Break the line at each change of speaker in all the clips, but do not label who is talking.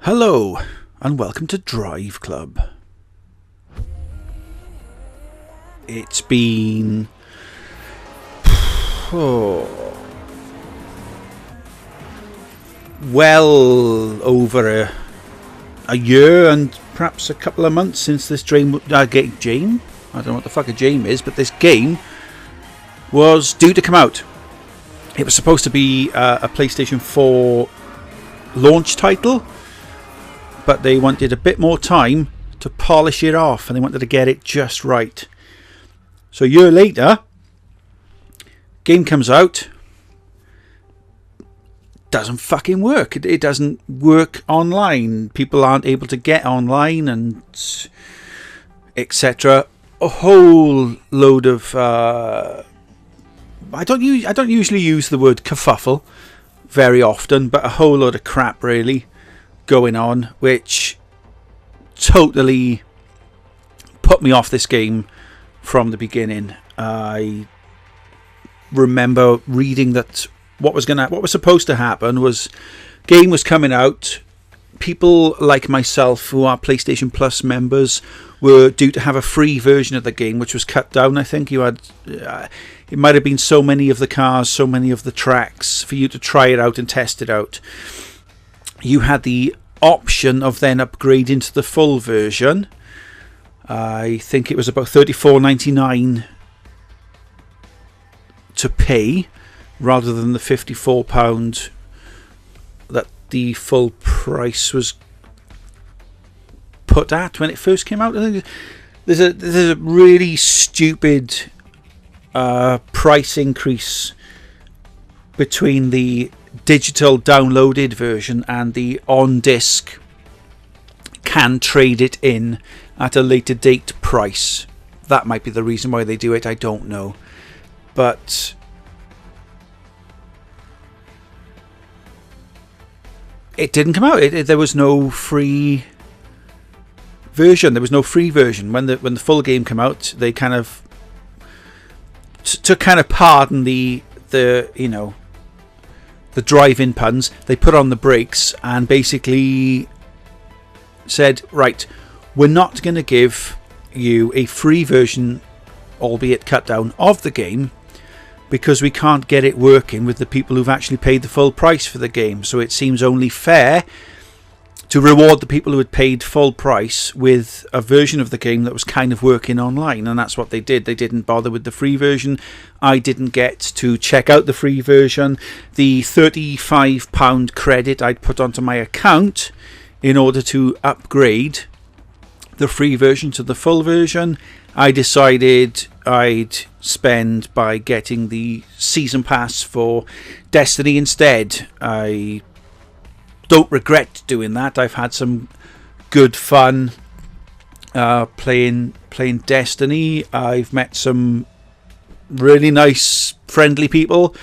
Hello and welcome to Driveclub. It's been well over a year and perhaps a couple of months since this game, I don't know what the fuck a game is, but this game was due to come out. It was supposed to be a PlayStation 4 launch title, but they wanted a bit more time to polish it off and they wanted to get it just right. So a year later, game comes out, doesn't fucking work. It doesn't work online. People aren't able to get online and etc. A whole load of I don't usually use the word kerfuffle very often, but a whole load of crap really going on, which totally put me off this game from the beginning. I remember reading that what was supposed to happen was game was coming out. People like myself who are PlayStation Plus members were due to have a free version of the game, which was cut down. I think you had it might have been so many of the cars, so many of the tracks for you to try it out and test it out. You had the option of then upgrading to the full version. I think it was about $34.99 to pay rather than the £54 that the full price was put at when it first came out. There's a really stupid price increase between the digital downloaded version and the on disc can trade it in at a later date price. That might be the reason why they do it, I don't know. But it didn't come out. There was no free version. There was no free version when the full game came out. They kind of to kind of pardon the drive-in puns, they put on the brakes and basically said, right, we're not going to give you a free version, albeit cut down, of the game because we can't get it working with the people who've actually paid the full price for the game. So it seems only fair to reward the people who had paid full price with a version of the game that was kind of working online, and that's what they did. They didn't bother with the free version. I didn't get to check out the free version. The £35 credit I'd put onto my account in order to upgrade the free version to the full version, I decided I'd spend by getting the season pass for Destiny instead. I don't regret doing that. I've had some good fun playing Destiny. I've met some really nice, friendly people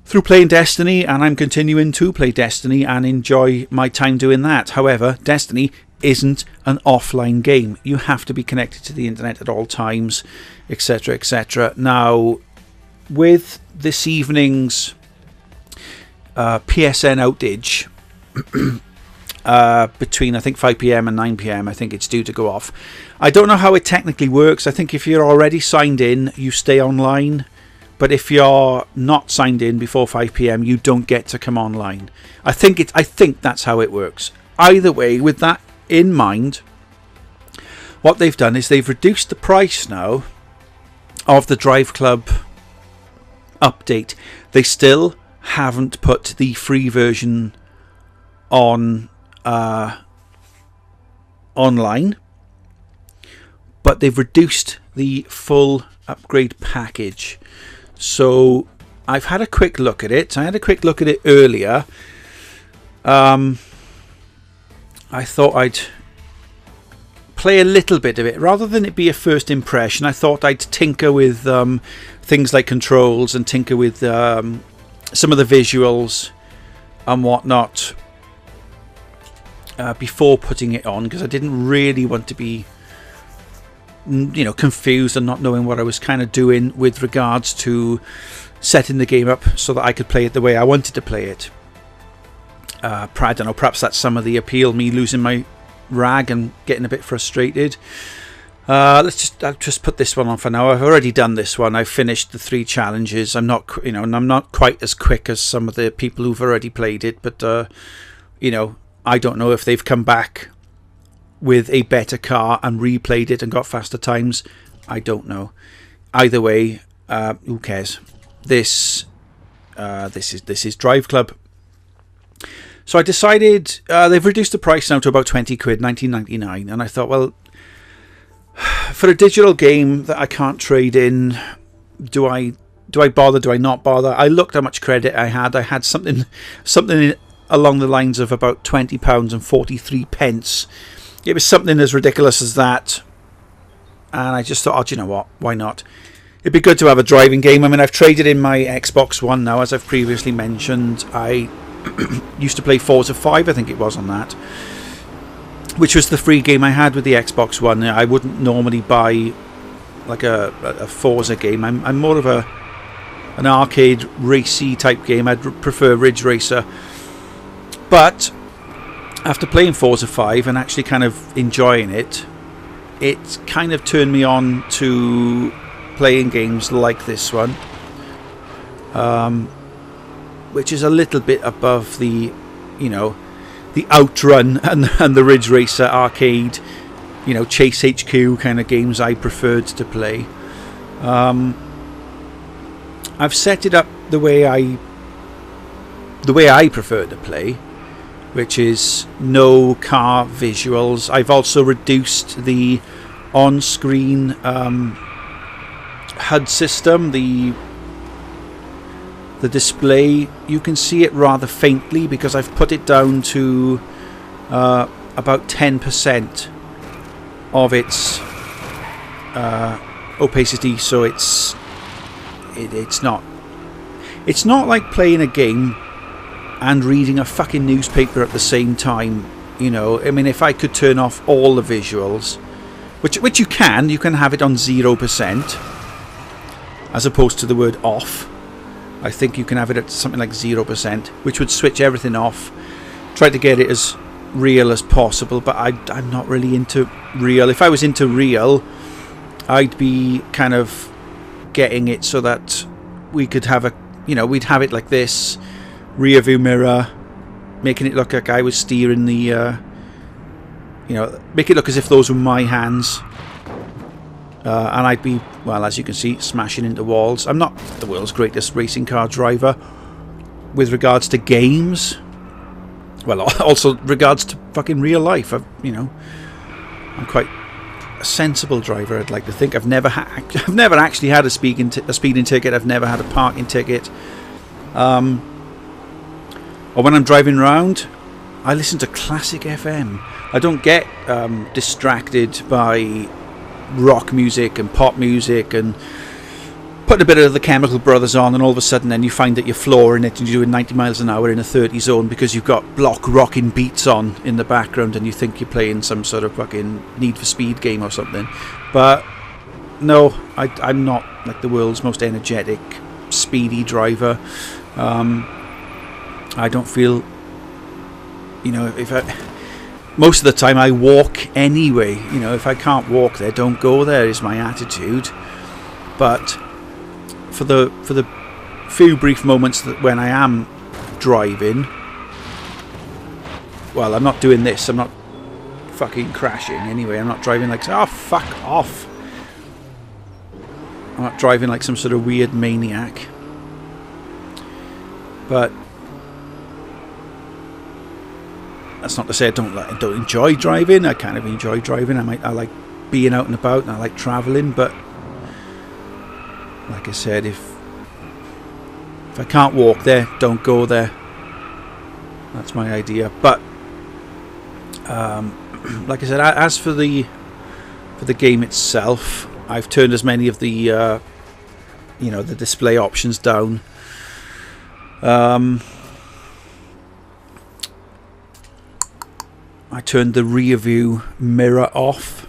through playing Destiny, and I'm continuing to play Destiny and enjoy my time doing that. However, Destiny isn't an offline game. You have to be connected to the internet at all times, etc., etc. Now, with this evening's PSN outage, between I think 5 PM and 9 PM, I think it's due to go off. I don't know how it technically works. I think if you're already signed in, you stay online, but if you're not signed in before 5 PM, you don't get to come online. I think that's how it works. Either way, with that in mind, what they've done is they've reduced the price now of the Driveclub update. They still haven't put the free version on online, but they've reduced the full upgrade package. So I've had a quick look at it. I had a quick look at it earlier. I thought I'd play a little bit of it rather than it be a first impression. I thought I'd tinker with things like controls and tinker with some of the visuals and whatnot before putting it on, because I didn't really want to be confused and not knowing what I was kind of doing with regards to setting the game up so that I could play it the way I wanted to play it. I don't know, perhaps that's some of the appeal, me losing my rag and getting a bit frustrated. I'll just put this one on for now. I've already done this one. I've finished the 3 challenges. I'm not, and I'm not quite as quick as some of the people who've already played it, but I don't know if they've come back with a better car and replayed it and got faster times. I don't know. Either way, who cares? This is Driveclub. So I decided they've reduced the price now to about 20 quid, 19.99, and I thought, well, for a digital game that I can't trade in, do I bother? Do I not bother? I looked how much credit I had. I had something along the lines of about £20 and 43 pence. It was something as ridiculous as that, and I just thought, oh, do you know what? Why not? It'd be good to have a driving game. I mean, I've traded in my Xbox One now, as I've previously mentioned. I used to play Forza 5, I think it was, on that, which was the free game I had with the Xbox One. I wouldn't normally buy like a Forza game. I'm more of an arcade racy type game. I'd prefer Ridge Racer. But after playing Forza 5 and actually kind of enjoying it, it kind of turned me on to playing games like this one, which is a little bit above the Outrun and the Ridge Racer arcade, Chase HQ kind of games I preferred to play. I've set it up the way I prefer to play, which is no car visuals. I've also reduced the on-screen HUD system, the display. You can see it rather faintly because I've put it down to about 10% of its opacity, so it's not like playing a game and reading a fucking newspaper at the same time. I mean, if I could turn off all the visuals, which you can have it on 0% as opposed to the word off. I think you can have it at something like 0%, which would switch everything off. Try to get it as real as possible, but I'm not really into real. If I was into real, I'd be kind of getting it so that we could have we'd have it like this, rear view mirror, making it look like I was steering the, make it look as if those were my hands. And I'd be, well, as you can see, smashing into walls. I'm not the world's greatest racing car driver with regards to games. Well, also regards to fucking real life. I'm quite a sensible driver, I'd like to think. I've never actually had a speeding ticket. I've never had a parking ticket. Or when I'm driving around, I listen to classic FM. I don't get distracted by rock music and pop music and put a bit of the Chemical Brothers on, and all of a sudden then you find that you're flooring it and you're doing 90 miles an hour in a 30 zone because you've got block rocking beats on in the background and you think you're playing some sort of fucking Need for Speed game or something. But no, I'm not like the world's most energetic, speedy driver. I don't feel, most of the time I walk anyway. If I can't walk there, don't go there is my attitude. But for the few brief moments that when I am driving, well, I'm not doing this. I'm not fucking crashing anyway. I'm not driving like, oh, fuck off. I'm not driving like some sort of weird maniac. But that's not to say I don't enjoy driving. I kind of enjoy driving. I like being out and about, and I like travelling. But like I said, if I can't walk there, don't go there. That's my idea. But like I said, as for the game itself, I've turned as many of the the display options down. I turned the rear view mirror off.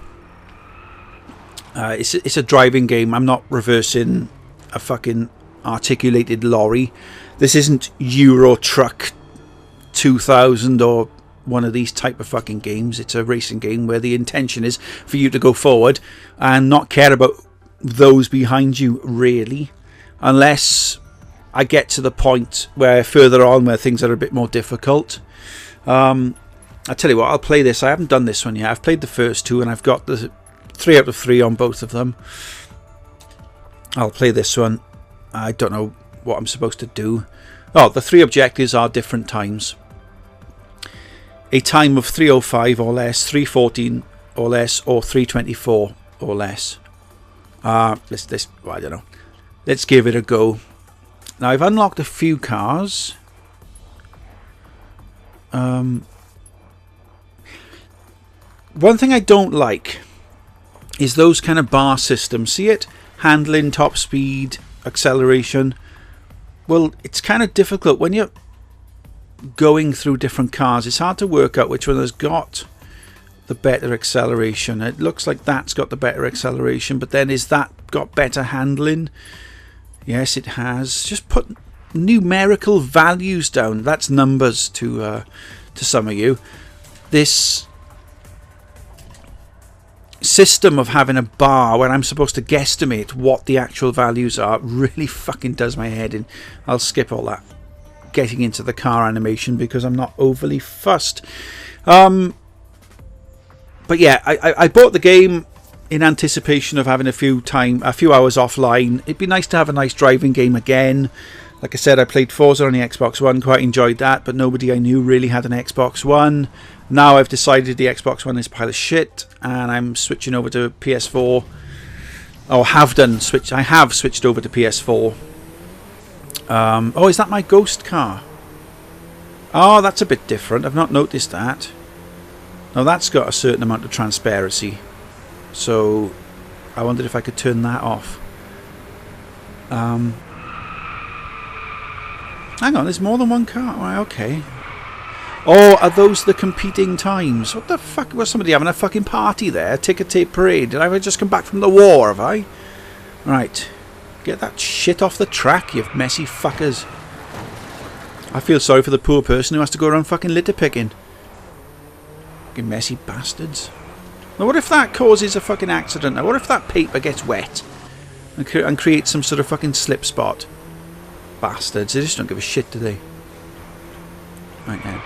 It's a driving game. I'm not reversing a fucking articulated lorry. This isn't Euro Truck 2000 or one of these type of fucking games. It's a racing game where the intention is for you to go forward and not care about those behind you, really, unless I get to the point where further on where things are a bit more difficult. I tell you what, I'll play this. I haven't done this one yet. I've played the first two and I've got the 3 out of 3 on both of them. I'll play this one. I don't know what I'm supposed to do. Oh, the 3 objectives are different times. A time of 3:05 or less, 3:14 or less, or 3:24 or less. Well, I don't know. Let's give it a go. Now, I've unlocked a few cars. One thing I don't like is those kind of bar systems. See it? Handling, top speed, acceleration. Well, it's kind of difficult when you're going through different cars. It's hard to work out which one has got the better acceleration. It looks like that's got the better acceleration, but then is that got better handling? Yes, it has. Just put numerical values down. That's numbers to some of you. This system of having a bar when I'm supposed to guesstimate what the actual values are really fucking does my head in. I'll skip all that getting into the car animation because I'm not overly fussed. But yeah, I bought the game in anticipation of having a few hours offline. It'd be nice to have a nice driving game again. Like I said, I played Forza on the Xbox One, quite enjoyed that, but nobody I knew really had an Xbox One. Now I've decided the Xbox One is a pile of shit, and I'm switching over to PS4. Or I have switched over to PS4. Oh, is that my ghost car? Oh, that's a bit different. I've not noticed that. Now that's got a certain amount of transparency. So I wondered if I could turn that off. Hang on, there's more than one car. Right, okay. Oh, are those the competing times? What the fuck? Was somebody having a fucking party there? Ticker tape parade? Did I just come back from the war, have I? Right. Get that shit off the track, you messy fuckers. I feel sorry for the poor person who has to go around fucking litter picking. Fucking messy bastards. Now what if that causes a fucking accident? Now what if that paper gets wet and creates some sort of fucking slip spot? Bastards, they just don't give a shit, do they? Right now.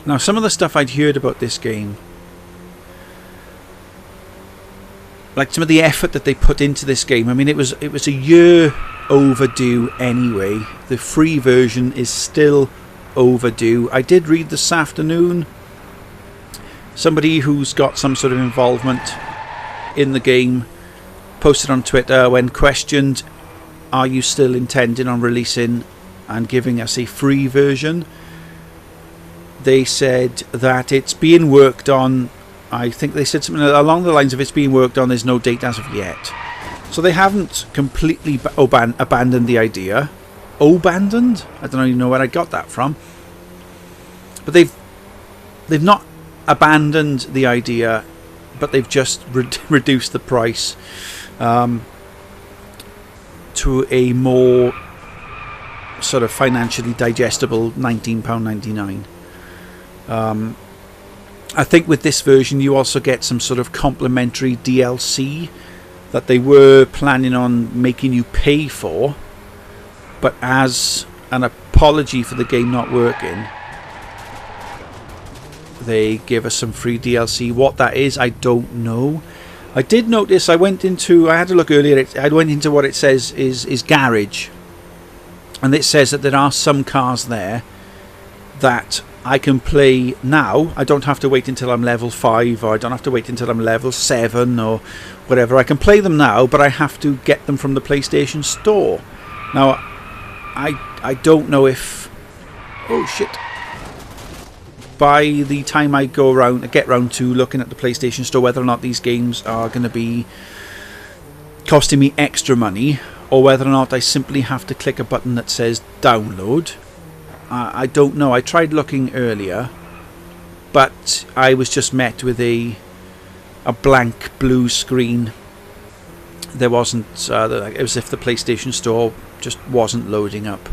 Now some of the stuff I'd heard about this game, like some of the effort that they put into this game, I mean it was a year overdue anyway. The free version is still overdue. I did read this afternoon somebody who's got some sort of involvement in the game posted on Twitter when questioned, are you still intending on releasing and giving us a free version? They said that it's being worked on. I think they said something along the lines of it's being worked on, there's no date as of yet. So they haven't completely abandoned the idea. Abandoned? I don't even know where I got that from. But they've not abandoned the idea, but they've just reduced the price to a more sort of financially digestible £19.99. I think with this version you also get some sort of complimentary DLC that they were planning on making you pay for, but as an apology for the game not working, they give us some free DLC. What that is, I don't know. I did notice, I had a look earlier, I went into what it says is garage, and it says that there are some cars there that I can play now. I don't have to wait until I'm level 5, or I don't have to wait until I'm level 7 or whatever. I can play them now, but I have to get them from the PlayStation Store. Now, I don't know if... Oh, shit. By the time I get round to looking at the PlayStation Store, whether or not these games are going to be costing me extra money, or whether or not I simply have to click a button that says download. I don't know. I tried looking earlier, but I was just met with a blank blue screen. There wasn't, it was as if the PlayStation Store just wasn't loading up.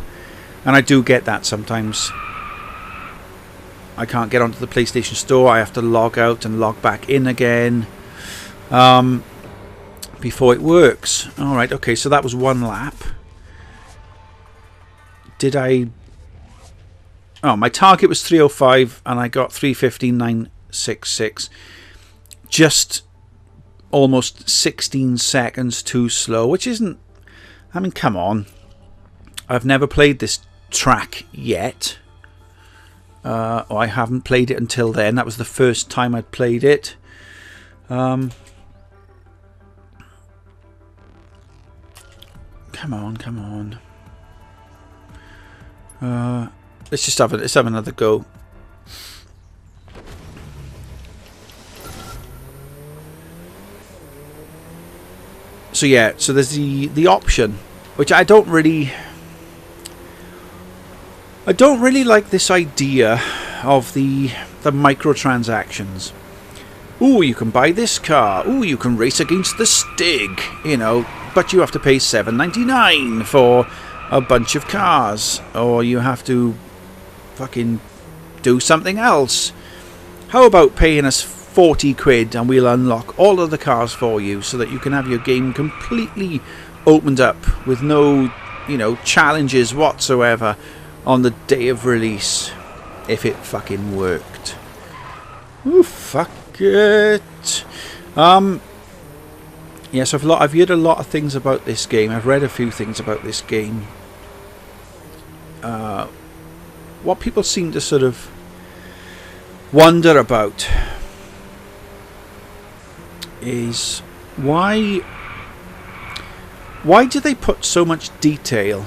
And I do get that sometimes. I can't get onto the PlayStation Store. I have to log out and log back in again before it works. Alright, okay, so that was one lap. Did I... Oh, my target was 3:05 and I got 3:15.966. Just almost 16 seconds too slow, which isn't... I mean, come on. I've never played this track yet. Or I haven't played it until then. That was the first time I'd played it. Come on. Let's have another go. So yeah, so there's the option, which I don't really like this idea of the microtransactions. Ooh, you can buy this car. Ooh, you can race against the Stig, you know, but you have to pay $7.99 for a bunch of cars, or you have to fucking do something else. How about paying us 40 quid and we'll unlock all of the cars for you so that you can have your game completely opened up with no, you know, challenges whatsoever on the day of release, if it fucking worked. Ooh, fuck it. Yes, I've heard a lot of things about this game. I've read a few things about this game. What people seem to sort of wonder about is why do they put so much detail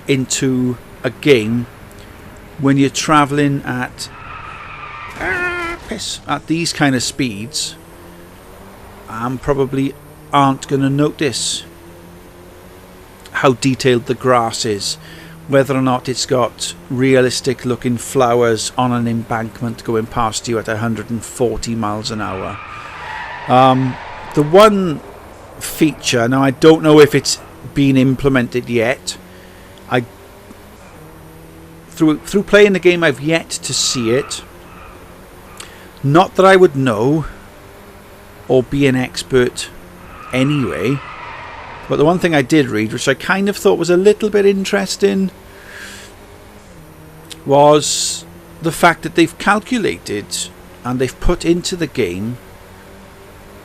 into a game when you're traveling at these kind of speeds and probably aren't going to notice how detailed the grass is, whether or not it's got realistic looking flowers on an embankment going past you at 140 miles an hour. The one feature, now I don't know if it's been implemented yet. Through playing the game, I've yet to see it. Not that I would know or be an expert anyway. But the one thing I did read, which I kind of thought was a little bit interesting, was the fact that they've calculated and they've put into the game,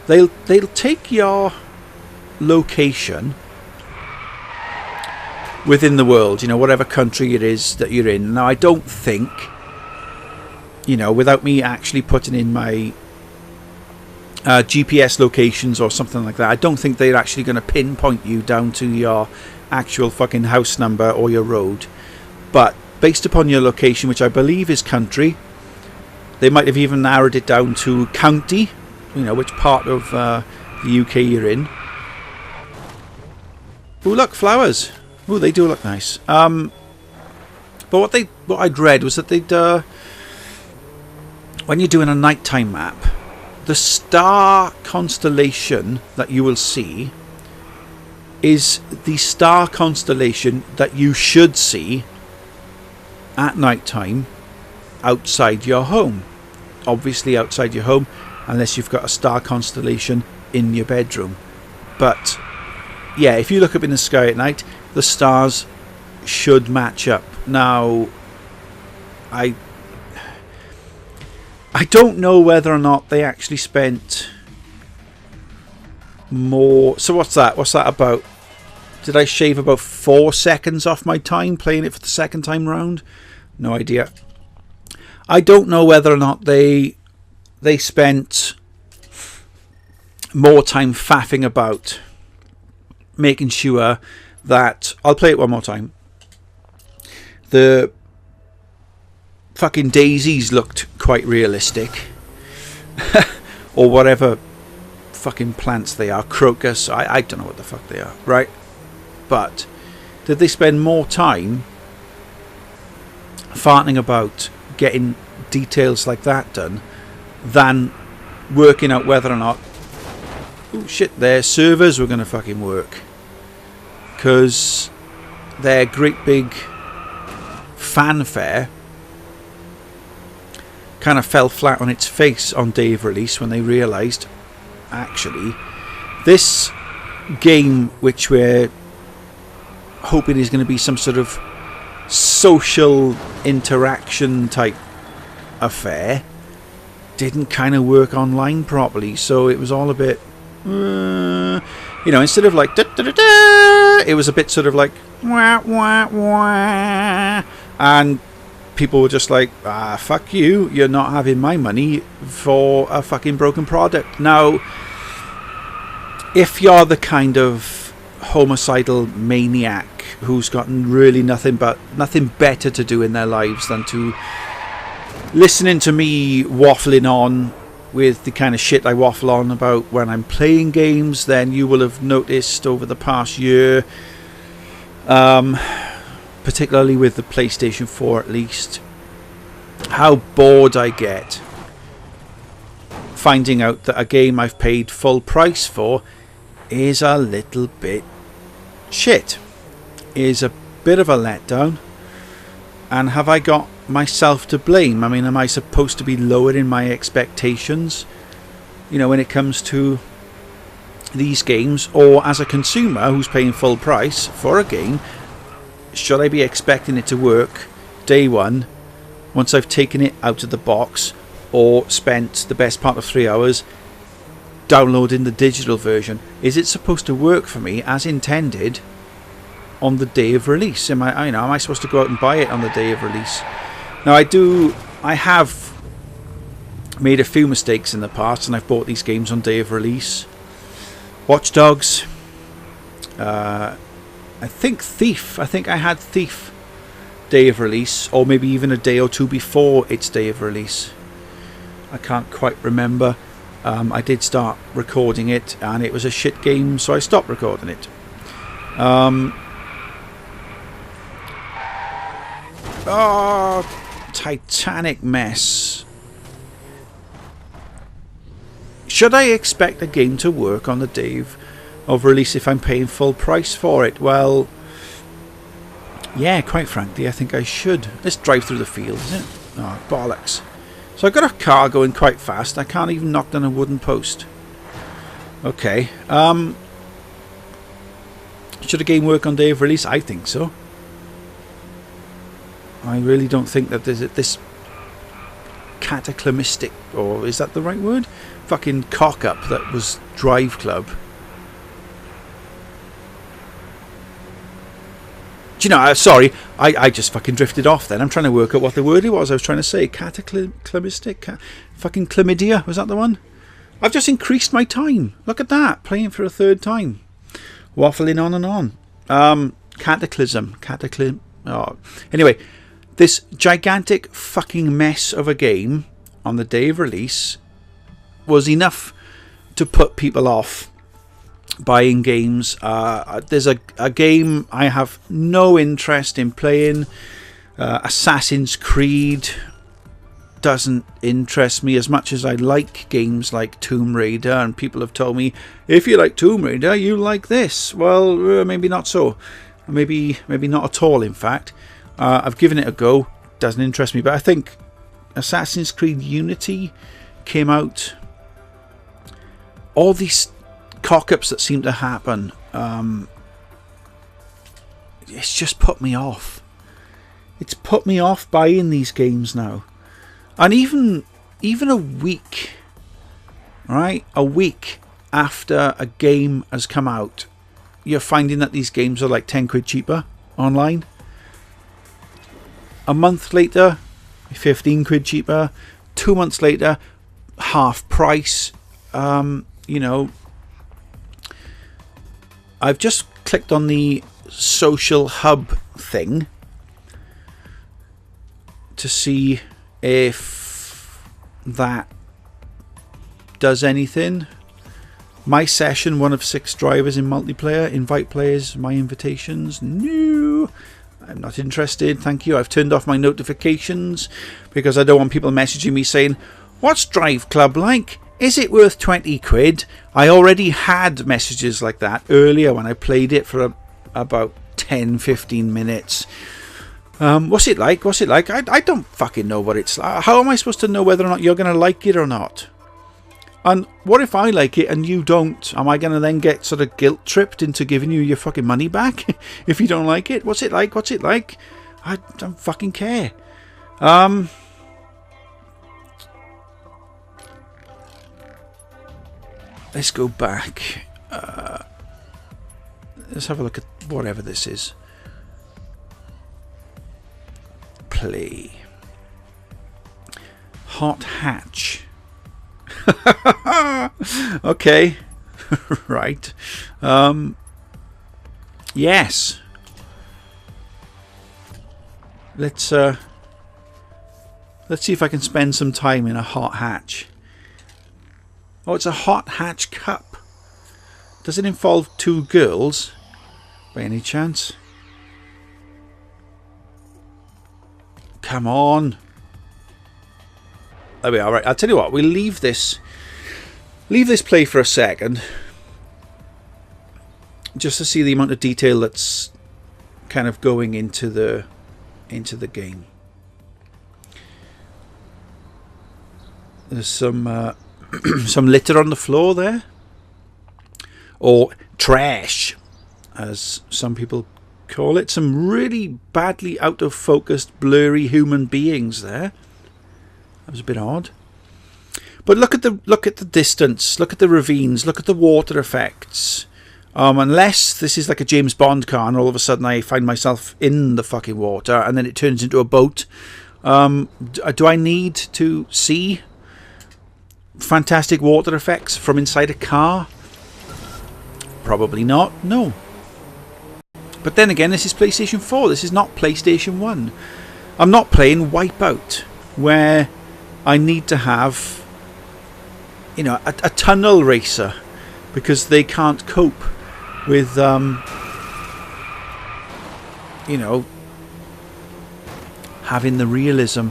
they'll take your location within the world, you know, whatever country it is that you're in. Now, I don't think, you know, without me actually putting in my GPS locations or something like that, I don't think they're actually going to pinpoint you down to your actual fucking house number or your road. But based upon your location, which I believe is country, they might have even narrowed it down to county, you know, which part of the UK you're in. Oh, look, flowers. Oh, they do look nice. But what I'd read was that they'd when you're doing a nighttime map, the star constellation that you will see is the star constellation that you should see at night time outside your home. Obviously outside your home, unless you've got a star constellation in your bedroom. But yeah, if you look up in the sky at night, the stars should match up. Now, I don't know whether or not they actually spent more. So what's that? What's that about? Did I shave about 4 seconds off my time playing it for the second time round? No idea. I don't know whether or not they spent more time faffing about making sure that... I'll play it one more time. The fucking daisies looked quite realistic. Or whatever fucking plants they are. Crocus. I don't know what the fuck they are. Right? But did they spend more time farting about getting details like that done than working out whether or not, oh shit, their servers were going to fucking work? because their great big fanfare kind of fell flat on its face on day of release when they realised, actually, this game, which we're hoping is going to be some sort of social interaction type affair, didn't kind of work online properly. So it was all a bit, instead of like da, da, da, da, it was a bit sort of like wah, wah, wah, and people were just like, fuck you, you're not having my money for a fucking broken product. Now, if you're the kind of homicidal maniac who's gotten really nothing better to do in their lives than to listening to me waffling on with the kind of shit I waffle on about when I'm playing games, then you will have noticed over the past year, particularly with the PlayStation 4 at least, how bored I get finding out that a game I've paid full price for is a little bit shit, is a bit of a letdown. And have I got myself to blame? I mean, am I supposed to be lowering my expectations, when it comes to these games? Or as a consumer who's paying full price for a game, should I be expecting it to work day one once I've taken it out of the box or spent the best part of 3 hours downloading the digital version? Is it supposed to work for me as intended on the day of release? Am I supposed to go out and buy it on the day of release? Now, I have made a few mistakes in the past, and I've bought these games on day of release. Watch Dogs, I think I had Thief day of release, or maybe even a day or two before its day of release. I can't quite remember. I did start recording it, and it was a shit game, so I stopped recording it. Titanic mess. Should I expect a game to work on the day of release if I'm paying full price for it? Well, yeah, quite frankly, I think I should. Let's drive through the field, isn't it? Oh, bollocks. So I've got a car going quite fast. I can't even knock down a wooden post. Okay. Should a game work on day of release? I think so. I really don't think that there's this cataclysmic, or is that the right word? Fucking cock up that was Driveclub. Do you know, sorry, I just fucking drifted off then. I'm trying to work out what the word it was I was trying to say. Cataclysmic? Fucking chlamydia, was that the one? I've just increased my time. Look at that, playing for a third time. Waffling on and on. Cataclysm. Oh. Anyway, this gigantic fucking mess of a game on the day of release was enough to put people off buying games. There's a game I have no interest in playing. Assassin's Creed doesn't interest me as much as I like games like Tomb Raider, and people have told me, if you like Tomb Raider, you like this. Well, maybe not so. Maybe not at all, in fact. I've given it a go. Doesn't interest me, but I think Assassin's Creed Unity came out. All these cock-ups that seem to happen, it's just put me off. It's put me off buying these games now. And even a week, right? A week after a game has come out, you're finding that these games are like 10 quid cheaper online. A month later, 15 quid cheaper. 2 months later, half price. I've just clicked on the social hub thing to see if that does anything. My session, 1 of 6 drivers in multiplayer. Invite players, my invitations. No, I'm not interested, thank you. I've turned off my notifications because I don't want people messaging me saying, what's Driveclub like? Is it worth 20 quid? I already had messages like that earlier when I played it for about 10-15 minutes. What's it like? What's it like? I don't fucking know what it's like. How am I supposed to know whether or not you're going to like it or not? And what if I like it and you don't? Am I going to then get sort of guilt tripped into giving you your fucking money back if you don't like it? What's it like? What's it like? I don't fucking care. Let's go back. Let's have a look at whatever this is. Play. Hot hatch. Okay. Right. Yes. Let's see if I can spend some time in a hot hatch. Oh, it's a hot hatch cup. Does it involve two girls by any chance? Come on. There we are. Right, I'll tell you what, we'll leave this play for a second, just to see the amount of detail that's kind of going into the game. There's some some litter on the floor there, or trash, as some people call it. Some really badly out of focus, blurry human beings there. That was a bit odd. But look at the distance, look at the ravines, look at the water effects. Unless this is like a James Bond car and all of a sudden I find myself in the fucking water and then it turns into a boat. Do I need to see fantastic water effects from inside a car? Probably not, no. But then again, this is PlayStation 4, this is not PlayStation 1. I'm not playing Wipeout, where I need to have, you know, a tunnel racer because they can't cope with, you know, having the realism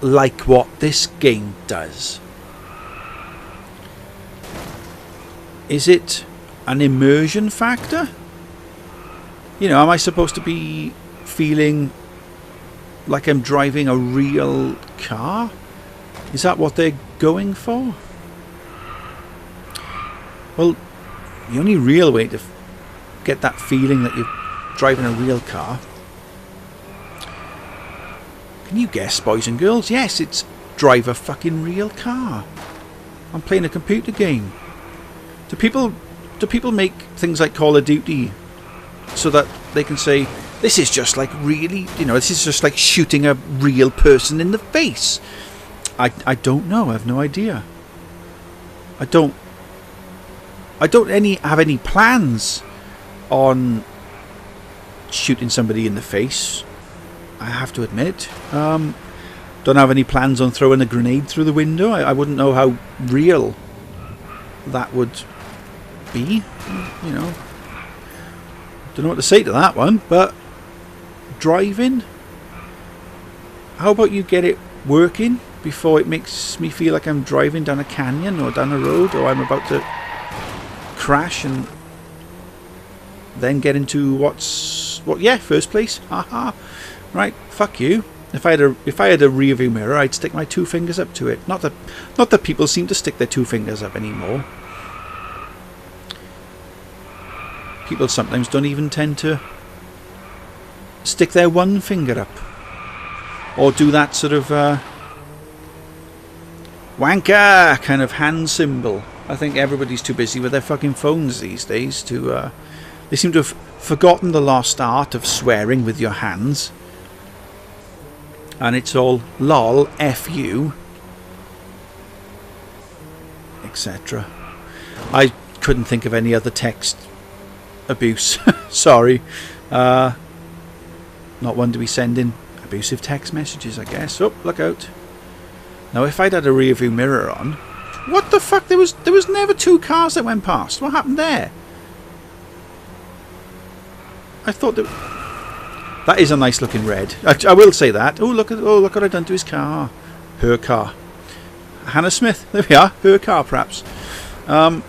like what this game does. Is it an immersion factor? You know, am I supposed to be feeling like I'm driving a real car? Is that what they're going for? Well, the only real way to get that feeling that you're driving a real car, can you guess, boys and girls? Yes, it's drive a fucking real car. I'm playing a computer game. Do people make things like Call of Duty so that they can say, this is just like really, you know, this is just like shooting a real person in the face? I don't know. I have no idea. I don't have any plans on shooting somebody in the face, I have to admit. Don't have any plans on throwing a grenade through the window. I wouldn't know how real that would be, you know. Don't know what to say to that one. But driving, how about you get it working before it makes me feel like I'm driving down a canyon or down a road, or I'm about to crash and then get into first place. Haha. Right, fuck you. If I had a rear view mirror, I'd stick my two fingers up to it. Not that people seem to stick their two fingers up anymore. People sometimes don't even tend to stick their one finger up, or do that sort of wanker kind of hand symbol. I think everybody's too busy with their fucking phones these days to they seem to have forgotten the lost art of swearing with your hands, and it's all lol, F you, etc. I couldn't think of any other text abuse. Sorry. Not one to be sending abusive text messages, I guess. Oh, look out. Now, if I'd had a rear view mirror on, what the fuck? There was never two cars that went past. What happened there? I thought that is a nice looking red. I will say that. Oh, look what I've done to his car. Her car. Hannah Smith. There we are. Her car, perhaps. Not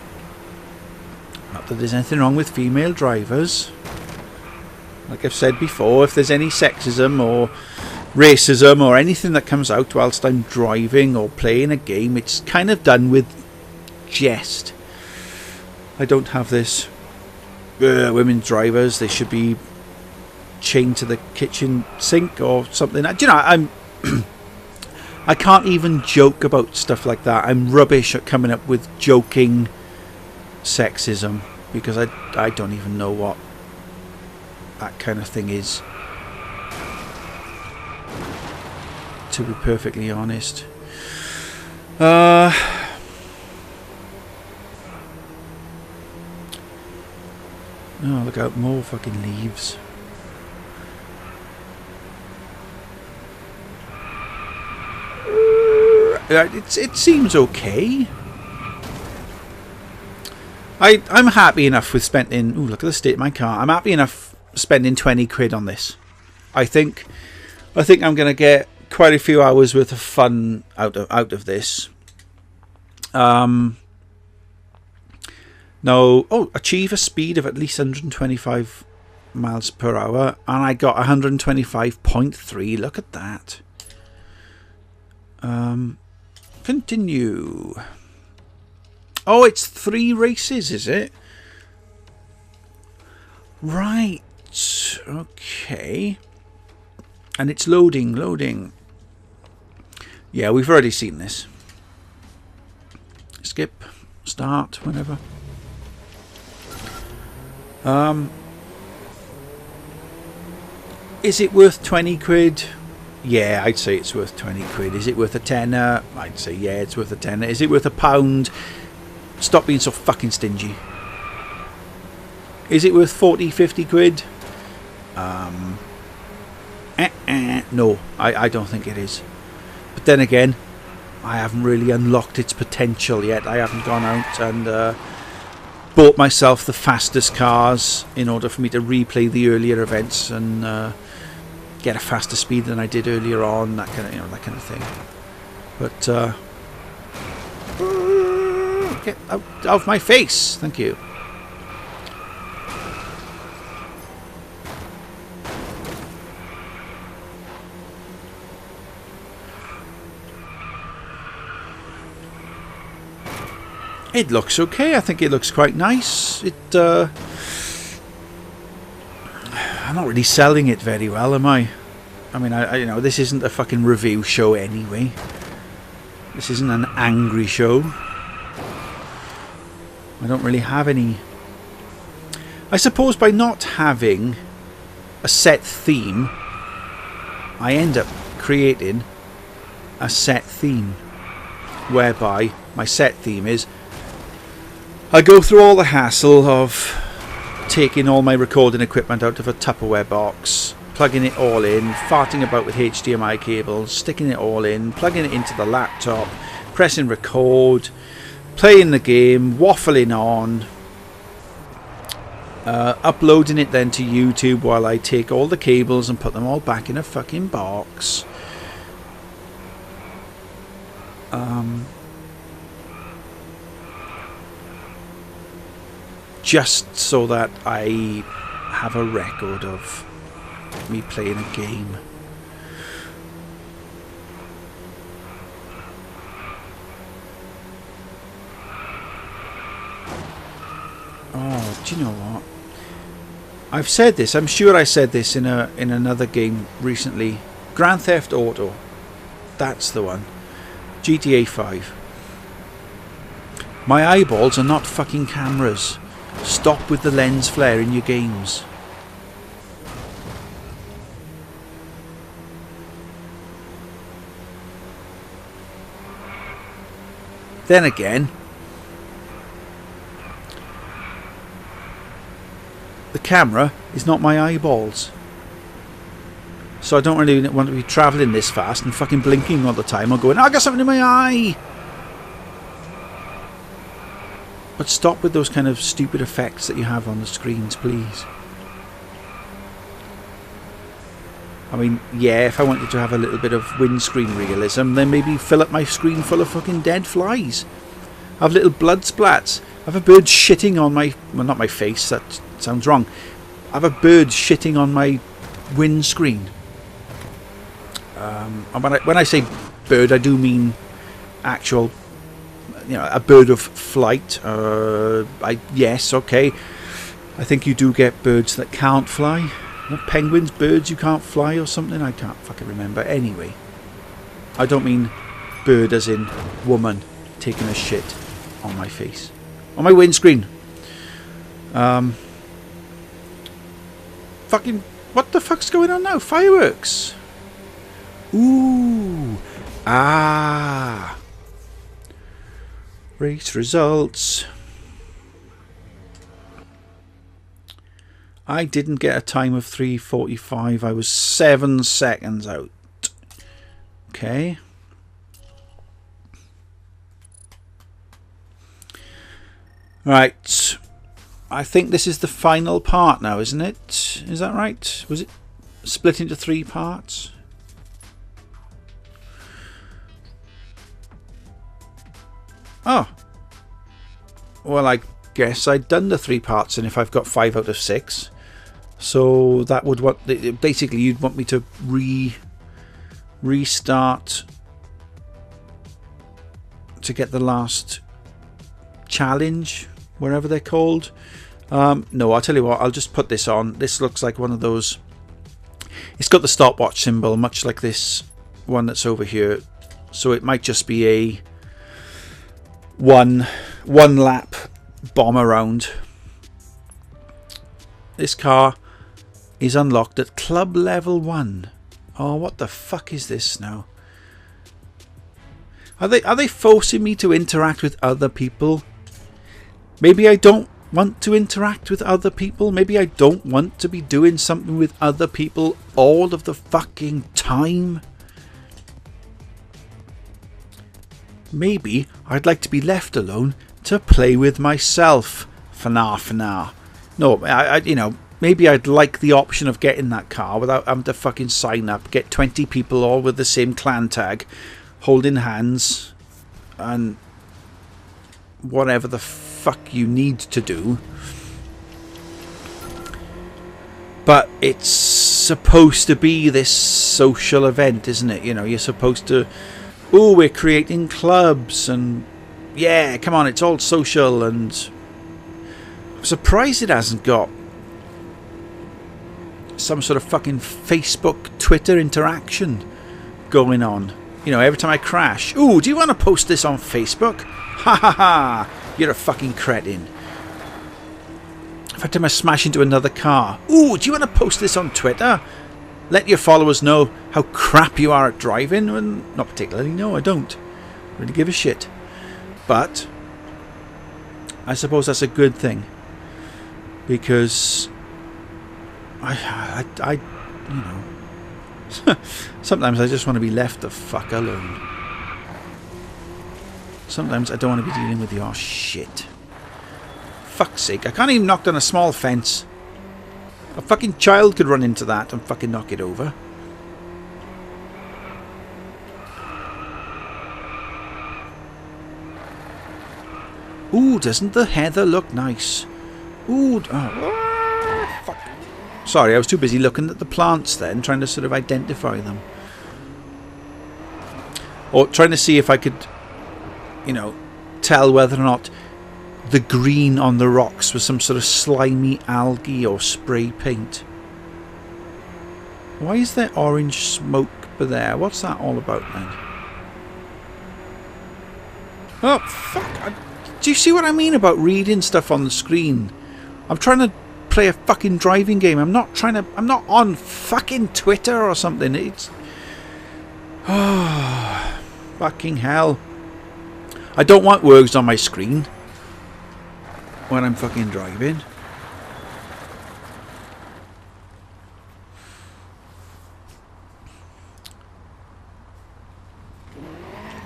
that there's anything wrong with female drivers. Like I've said before, if there's any sexism or racism or anything that comes out whilst I'm driving or playing a game, it's kind of done with jest. I don't have this women drivers, they should be chained to the kitchen sink or something. Do you know, I'm I can't even joke about stuff like that. I'm rubbish at coming up with joking sexism, because I don't even know what that kind of thing is, to be perfectly honest. Oh, look out, more fucking leaves. It seems okay. I'm happy enough with spending... Ooh, look at the state of my car. I'm happy enough spending 20 quid on this. I think I'm going to get quite a few hours worth of fun out of this. No, achieve a speed of at least 125 miles per hour, and I got 125.3. Look at that. Continue. Oh, it's 3 races, is it? Right. Okay. And it's loading. Yeah, we've already seen this. Skip, start, whenever. Is it worth 20 quid? Yeah, I'd say it's worth 20 quid. Is it worth a tenner? I'd say yeah, it's worth a tenner. Is it worth £1? Stop being so fucking stingy. Is it worth 40, 50 quid? No, I don't think it is. But then again, I haven't really unlocked its potential yet. I haven't gone out and bought myself the fastest cars in order for me to replay the earlier events and get a faster speed than I did earlier on. That kind of, that kind of thing. But get out of my face! Thank you. It looks okay. I think it looks quite nice. I'm not really selling it very well, am I? I mean, I this isn't a fucking review show anyway. This isn't an angry show. I don't really have any. I suppose by not having a set theme, I end up creating a set theme, whereby my set theme is I go through all the hassle of taking all my recording equipment out of a Tupperware box, plugging it all in, farting about with HDMI cables, sticking it all in, plugging it into the laptop, pressing record, playing the game, waffling on, uploading it then to YouTube while I take all the cables and put them all back in a fucking box. Just so that I have a record of me playing a game. Oh, do you know what? I've said this. I'm sure I said this in another game recently. Grand Theft Auto. That's the one. GTA 5. My eyeballs are not fucking cameras. Stop with the lens flare in your games. Then again, the camera is not my eyeballs. So I don't really want to be travelling this fast and fucking blinking all the time or going, I got something in my eye! But stop with those kind of stupid effects that you have on the screens, please. I mean, yeah, if I wanted to have a little bit of windscreen realism, then maybe fill up my screen full of fucking dead flies. Have little blood splats. Have a bird shitting on my... Well, not my face, that sounds wrong. have a bird shitting on my windscreen. And when I say bird, I do mean actual, a bird of flight. Yes, okay. I think you do get birds that can't fly. Penguins, birds you can't fly or something. I can't fucking remember. Anyway, I don't mean bird as in woman taking a shit on my face, on my windscreen. Fucking, what the fuck's going on now? Fireworks. Ooh. Ah. Race results. I didn't get a time of 3:45. I was 7 seconds out. Okay. Right. I think this is the final part now, isn't it? Is that right? Was it split into 3 parts? Oh. Well, I guess I'd done the 3 parts, and if I've got 5 out of 6, so that would basically you'd want me to restart to get the last challenge, wherever they're called. No, I'll tell you what, I'll just put this on. This looks like one of those, it's got the stopwatch symbol, much like this one that's over here, so it might just be a one lap bomb around. This car is unlocked at club level 1. Oh, what the fuck is this now? Are they forcing me to interact with other people? Maybe I don't want to interact with other people. Maybe I don't want to be doing something with other people all of the fucking time. Maybe I'd like to be left alone to play with myself for now. No, maybe I'd like the option of getting that car without having to fucking sign up, get 20 people all with the same clan tag, holding hands, and whatever the fuck you need to do. But it's supposed to be this social event, isn't it? You're supposed to, oh, we're creating clubs, and yeah, come on, it's all social, and I'm surprised it hasn't got some sort of fucking Facebook, Twitter interaction going on. Every time I crash, ooh, do you want to post this on Facebook? Ha ha ha, you're a fucking cretin. Every time I smash into another car, ooh, do you want to post this on Twitter? Let your followers know how crap you are at driving. Well, not particularly, no, I don't really give a shit. But I suppose that's a good thing, because I sometimes I just want to be left the fuck alone. Sometimes I don't want to be dealing with your shit. Fuck's sake, I can't even knock down a small fence. A fucking child could run into that and fucking knock it over. Ooh, doesn't the heather look nice? Ooh, oh, fuck. Sorry, I was too busy looking at the plants then, trying to sort of identify them. Or trying to see if I could, tell whether or not the green on the rocks was some sort of slimy algae or spray paint. Why is there orange smoke there? What's that all about then? Oh, fuck. Do you see what I mean about reading stuff on the screen? I'm trying to play a fucking driving game. I'm not on fucking Twitter or something. It's... oh, fucking hell. I don't want words on my screen when I'm fucking driving.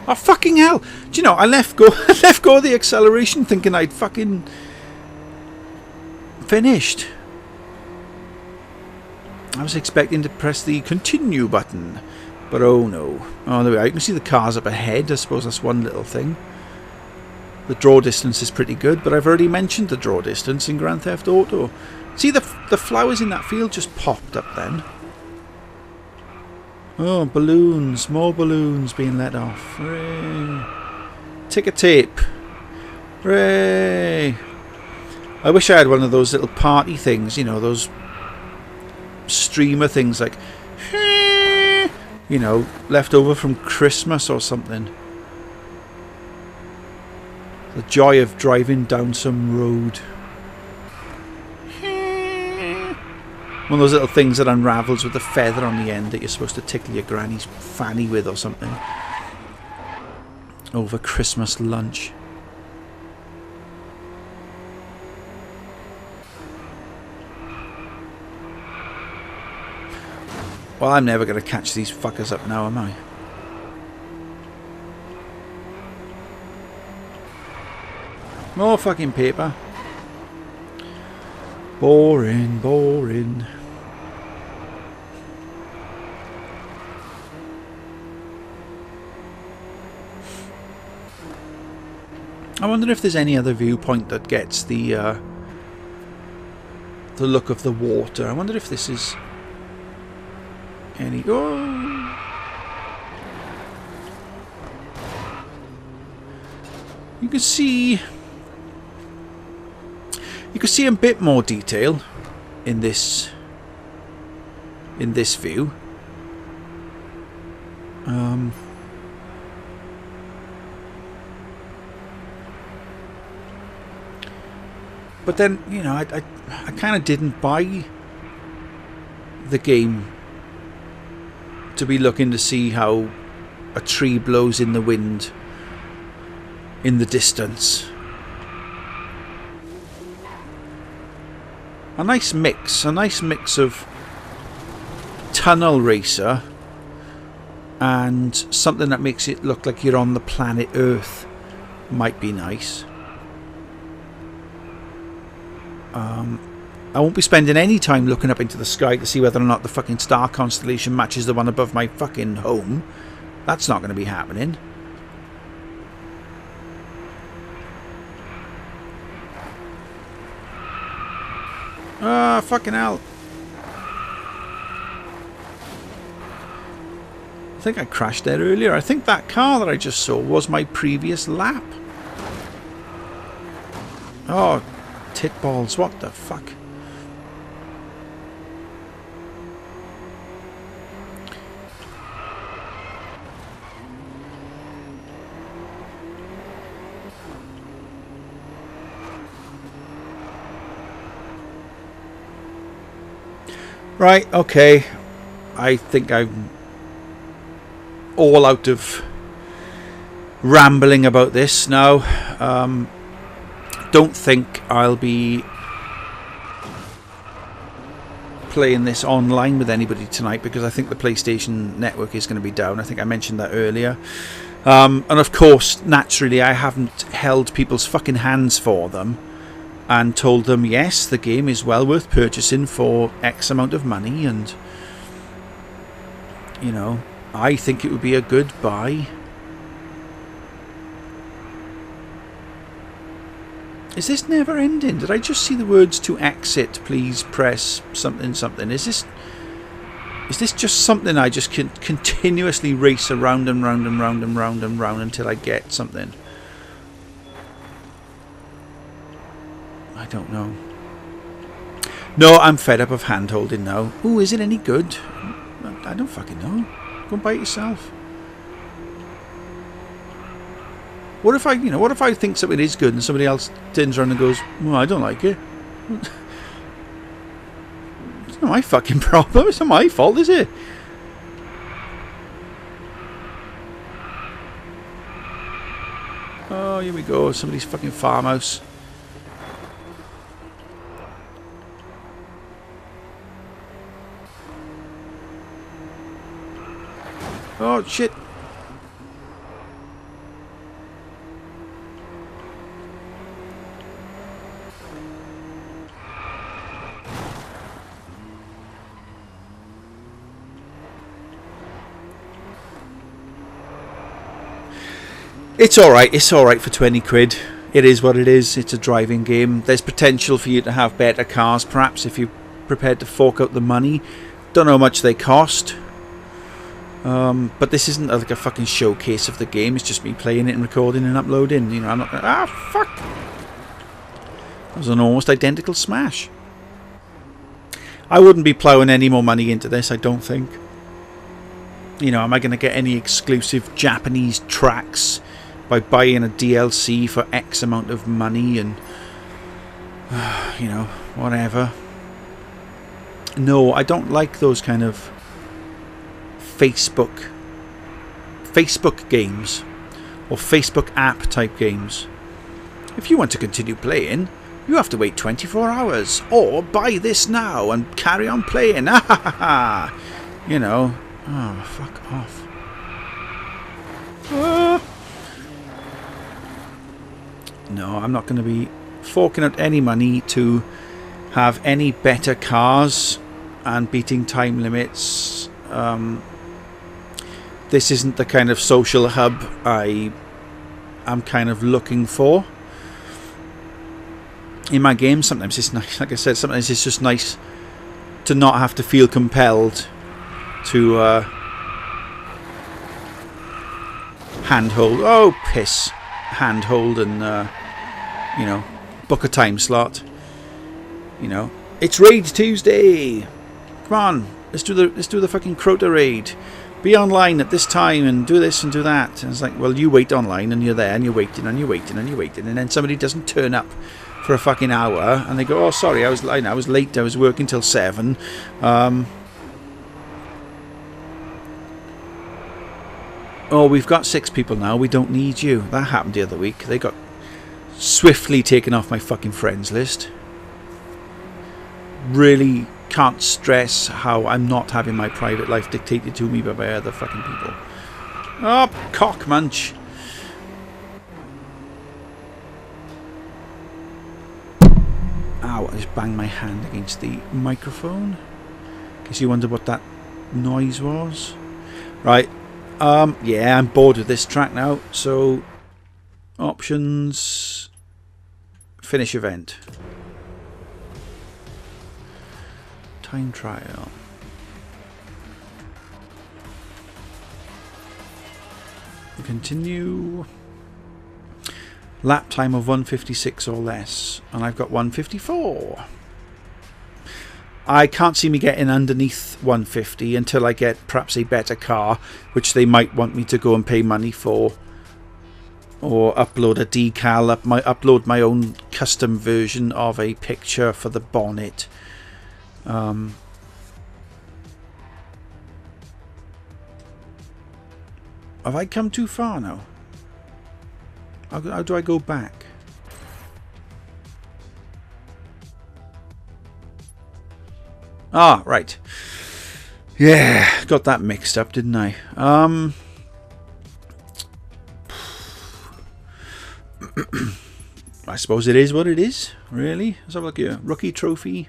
Oh, fucking hell. Do you know, I let go of the acceleration thinking I'd fucking finished. I was expecting to press the continue button, but oh no. Oh, there we are. You can see the cars up ahead. I suppose that's one little thing. The draw distance is pretty good, but I've already mentioned the draw distance in Grand Theft Auto. See, the flowers in that field just popped up then. Oh, balloons. More balloons being let off. Hooray. Ticker tape. Hooray. I wish I had one of those little party things, you know, those streamer things like, you know, left over from Christmas or something. The joy of driving down some road. One of those little things that unravels with a feather on the end that you're supposed to tickle your granny's fanny with or something. Over Christmas lunch. Well, I'm never going to catch these fuckers up now, am I? More fucking paper. Boring, boring. I wonder if there's any other viewpoint that gets the look of the water. I wonder if this is any... Oh! You can see a bit more detail in this view. But then, you know, I kind of didn't buy the game to be looking to see how a tree blows in the wind in the distance. A nice mix of tunnel racer and something that makes it look like you're on the planet Earth might be nice. I won't be spending any time looking up into the sky to see whether or not the fucking star constellation matches the one above my fucking home. That's not going to be happening. Ah, fucking hell. I think I crashed there earlier. I think that car that I just saw was my previous lap. Oh, tit balls, what the fuck? Right, okay. I think I'm all out of rambling about this now. Don't think I'll be playing this online with anybody tonight because I think the PlayStation Network is going to be down. I think I mentioned that earlier. And of course, naturally, I haven't held people's fucking hands for them and told them, yes, the game is well worth purchasing for X amount of money, and, you know, I think it would be a good buy. Is this never ending? Did I just see the words "to exit, please press something something"? Is this just something I just can continuously race around and round and round and round and round until I get something? I don't know. No, I'm fed up of hand holding now. Ooh, is it any good? I don't fucking know. Go and buy it yourself. What if I think something is good and somebody else turns around and goes, well, I don't like it. It's not my fucking problem. It's not my fault, is it? Oh, here we go. Somebody's fucking farmhouse. Oh, shit. It's alright for 20 quid. it is what it is. It's a driving game. There's potential for you to have better cars, perhaps, if you're prepared to fork out the money. Don't know how much they cost. But this isn't like a fucking showcase of the game. It's just me playing it and recording and uploading. You know, I'm not gonna... Ah, fuck! That was an almost identical smash. I wouldn't be ploughing any more money into this, I don't think. You know, am I going to get any exclusive Japanese tracks by buying a DLC for X amount of money and... you know, whatever. No, I don't like those kind of Facebook games or Facebook app type games. If you want to continue playing, you have to wait 24 hours or buy this now and carry on playing. You know, oh, fuck off. No, I'm not going to be forking out any money to have any better cars and beating time limits. This isn't the kind of social hub I am kind of looking for in my game. Sometimes it's nice, like I said, sometimes it's just nice to not have to feel compelled to handhold. Oh, piss. Handhold and, you know, book a time slot. You know, it's Raid Tuesday. Come on, let's do the fucking Crota raid. Be online at this time and do this and do that. And it's like, well, you wait online and you're there and you're waiting and you're waiting and you're waiting, and then somebody doesn't turn up for a fucking hour and they go, oh, sorry, I was late. I was working till 7. Oh, we've got 6 people now. We don't need you. That happened the other week. They got swiftly taken off my fucking friends list. Really can't stress how I'm not having my private life dictated to me by other fucking people. Oh, cock munch. Ow, I just banged my hand against the microphone. In case you wonder what that noise was. Right. Yeah, I'm bored with this track now. So, options. Finish event. Time trial. Continue. Lap time of 156 or less, and I've got 154. I can't see me getting underneath 150 until I get perhaps a better car, which they might want me to go and pay money for, or upload a decal, upload my own custom version of a picture for the bonnet. Have I come too far now? How do I go back? Ah, right. Yeah, got that mixed up, didn't I? I suppose it is what it is, really. Let's have a look here. Rookie trophy.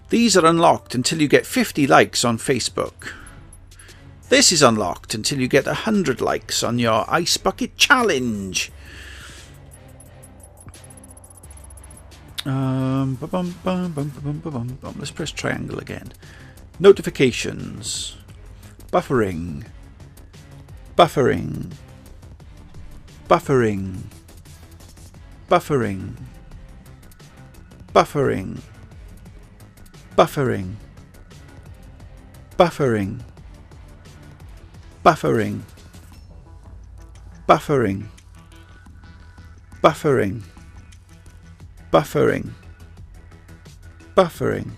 These are unlocked until you get 50 likes on Facebook. This is unlocked until you get 100 likes on your Ice Bucket Challenge. Let's press triangle again. Notifications. Buffering. Buffering. Buffering. Buffering. Buffering. Buffering. Buffering. Buffering. Buffering. Buffering. Buffering. Buffering.